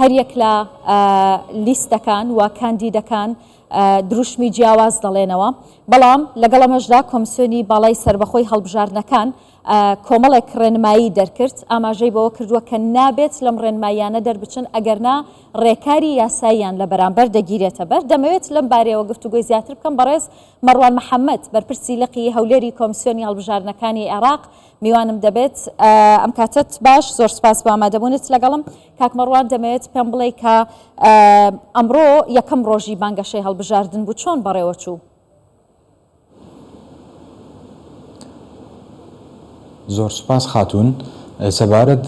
هەریەک لە لیستەکان و کاندیدەکان دروشمی جیاواز دەڵێنەوە، بەڵام لەگەڵ ئەمەشدا کۆمیسیۆنی باڵای سربەخۆی هەڵبژاردنەکان کۆمەڵێک ڕێنمایی دەرکرد، ئاماژەی بەوە کردووە کە نابێت لەم ڕێنماییانە دەربچن ئەگەرنا ڕێکاری یاساییان لە بەرامبەر دەگیرێتە بەر. دەمەوێت لەم بارەیەوە گفتوگۆی زیاتر بکەم بەڕێز مەڕوان محەممەد، بەرپرسی لقی هەولێری کۆمیسیۆنی هەڵبژاردنەکانی عێراق. میوانم دەبێت ئەم کاتت باش، زۆر سپاس بۆ ئامادەبوونت لەگەڵم. کاک مەڕوان، دەمەوێت پێم بڵێ کە ئەمڕۆ یەکەم ڕۆژی بانگەشەی هەڵبژاردن بوو، چۆن بەڕێوە چوو؟ زۆر سپاس خاتون. سەبارەت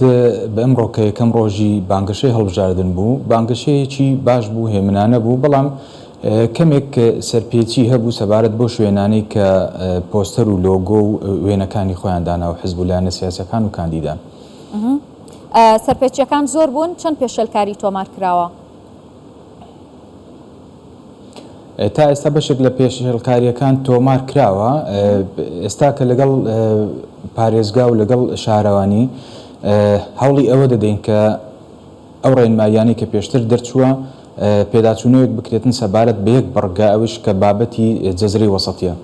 بە ئەمڕۆ کە یەکەم ڕۆژی بانگەشەی هەڵبژاردن بوو، بانگەشەیەکی باش بوو، هێمنانە بوو، بەڵام کەمێک سەرپێچی هەبوو سەبارەت بۆ شوێنانەی کە پۆستەر و لۆگۆ و وێنەکانی خۆیان دانا و حیزبولایەنە سیاسەکان و کاندیدان. سەرپێچیەکان زۆر بوون، چەند پێشەلکاری تۆمار کراوە؟ تا ئێستا بەشێک لە پێشهێڵکاریەکان تۆمار کراوە. ئێستا کە لەگەڵ پارێزگا و لەگەڵ شارەوانی هەوڵی ئەوە دەدەین کە ئەو ڕێنماییانی کە پێشتر دەرچووە پێداچوونەوەک بکرێتن سەبارەت بە یەک بەڕگا ئەوش کە بابەتی جەزری وەسەتیە.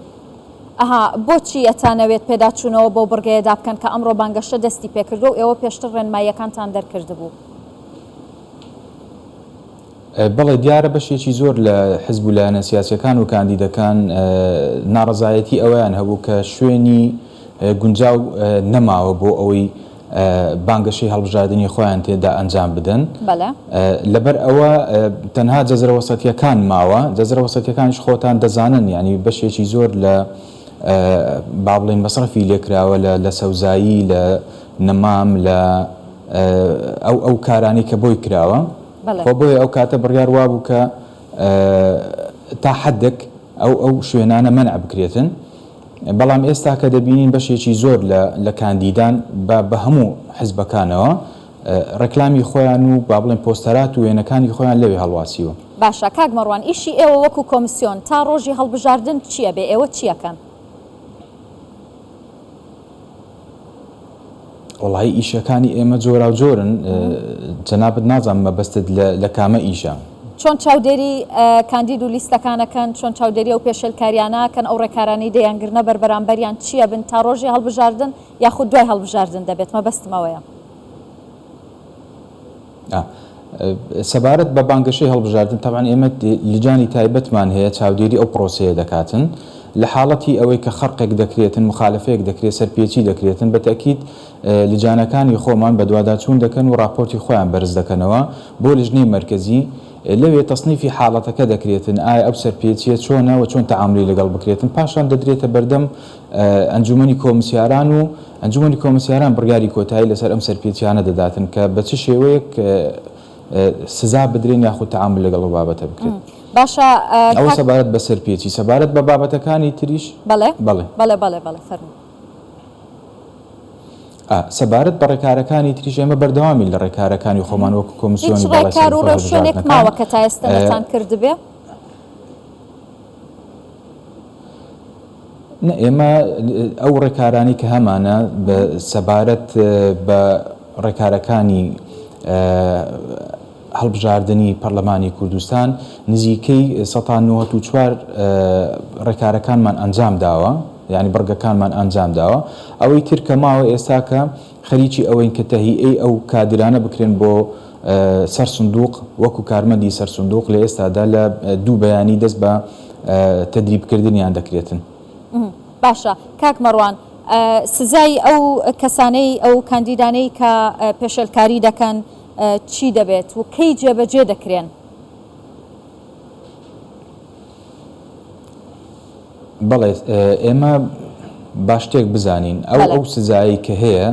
بۆچی ئەتانەوێت پێداچوونەوە بۆ بڕگەیەدا بکەن کە ئەمڕۆ بانگەشە دەستی پێکردو و ئێوە پێشتر ڕێنماییەکانتان دەرکرد بوو؟ بەڵێ دیارە بەشێکی زۆر لە حیزبولایەنە سیاسیەکان و کاندیدەکان ناڕەزایەتی ئەویان هەبوو کە شوێنی گونجاو نەماوە بۆ ئەوەی بانگەشەی هەڵبژاردننی خۆیان تێدا ئەنجام بدەن. لەبەر ئەوە تەنها جەزرە وەسەتیەکان ماوە. جەزرە وەسەتیەکانش خۆتان دەزانن، ینی بەشێکی زۆر لە با بڵێن مەسرەفی لێکراوە لە سەوزایی، لە نەمام، لە ئەو کارانی کە بۆی کراوە. خۆ بۆیە ئەو کاتە بڕیار وا بوو کە تا حەدێک ئەو شوێنانە مەنع بکرێتن. بەڵام ئێستا کە دەبینین بەشێکی زۆر لە کاندیدان بە هەموو حیزبەکانەوە ڕێکلامی خۆیان و با بڵێن پۆستەرات و وێنەکانی خۆیان لەوێ هەڵواسیوە. باشە کاک مەڕوان، ئیشی ئێوە وەکو کۆمیسیۆن تا ڕۆژی هەڵبژاردن چییە بێ؟ ئێوە چیەکەن؟ وڵی ئیشەکانی ئێمە جۆرا و جۆرن، جەنابەت نازانم مەبەستت لە کامە ئیشە. چۆن چاودێری کاندید و لیستەکانەکەن، چۆن چاودێری ئەو پێشەلکاریانەکەن، ئەو ڕێکارانی دەیانگرنە بەربەرامبەریان چییە بن تا ڕۆژی هەڵبژاردن یاخود دوای هەڵبژاردن دەبێت؟ مەبەستمەوەیە. سەبارەت بە بانگەشەی هەڵبژاردن تەبعاً ئێمە لیجانی تایبەتمان هەیە چاودێری ئەو پرۆسەیە دەکاتن. لە حاڵەتی ئەوەی کە خەرقێک دەکرێتن، مخالفەیەک دەکرێت، سەرپێچی دەکرێتن، بە تەکید لیجانەکانی خۆمان بە دوواداچوون دەکەن و راپۆرتی خۆیان بەرز دەکەنەوە بۆ لیژنەی مەرکەزی. لەوێ تەصنیفی حاڵەتەکە دەکرێتن، ئایا ئەو سەرپێچیە چۆنە و چۆن تەعاملی لەگەڵ بکرێتن. پاشان دەدرێتە بەردەم ئەنجومەنی کۆمسیاران و ئەنجومەنی کۆمسیاران بڕیاری کۆتایی لەسەر ئەم سەرپێچیانە دەداتن کە بە چ شێوەیەک سزا بدرێن یاخود تەعامل لەگەڵ بابەتە بکرێت. باشە ئەوە سەبارەت بە سەرپێچی. سەبارەت بە بابەتەکانی تریش بەڵێ سەبارەت بە ڕێکارەکانی تریش ئێمە بەردەوامی لە ڕێکارەکانی خۆمان وەکو کۆمیسیۆنی ڕێکار و ڕێوشێنێک ماوە کە تا ئێستا لەتان کردبێ؟ ئێمە ئەو ڕێکارانی کە هەمانە بە سەبارەت بە ڕێکارەکانی هەڵبژاردننی پەرلەمانی کوردستان نزیکەی 194 ڕێکارەکانمان ئەنجام داوە، یعنی بڕگەکانمان ئەنجام داوە. ئەوەی ترکە ماوە ئێستا کە خەریکی ئەوەین کە تەهیئەی ئەو کادرانە بکرێن بۆ سەر سندوق وەکو کارمەندی سەر سندوق لە ئێستادا لە دوو بەیانی دەست بە تەدریبکردنیان دەکرێتن. باشە کاک مەڕوان، سزای ئەو کەسانەی ئەو کاندیدانەی کە پێشەلکاری دەکەن چی دەبێت و کەی جێبەجێ دەکرێن؟ بەڵێ ئێمە باشتێک بزانین ئەو سزایی کە هەیە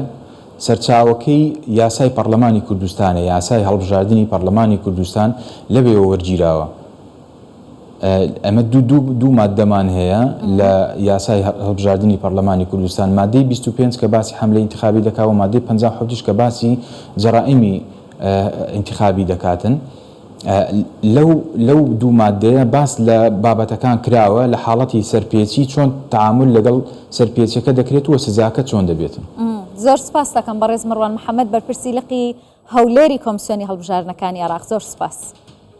سەرچاوەکەی یاسای پەرلەمانی کوردستانە، یاسای هەڵبژاردننی پەرلەمانی کوردستان لەوێەوە وەرگیراوە. ئەمە دوو مادەمان هەیە لە یاسای هەڵبژاردننی پەرلەمانی کوردستان. مادەی 25 کە باسی حملەی انتخابی دەکاوە، مادەی 57 کە باسی جەرائیمی انتخابی دەکاتن. لەو دوو مادەیە باس لە بابەتەکان کراوە لە حاڵەتی سەرپێچی چۆن تەعامل لەگەڵ سەرپێچیەکە دەکرێت و سزاکە چۆن دەبێتن. زۆر سپاس دەکەم بەڕێز مەڕوان محەممەد، بەرپرسی لقی هەولێری کۆمسیۆنی هەڵبژارنەکانی عێراق. زۆر سپاس.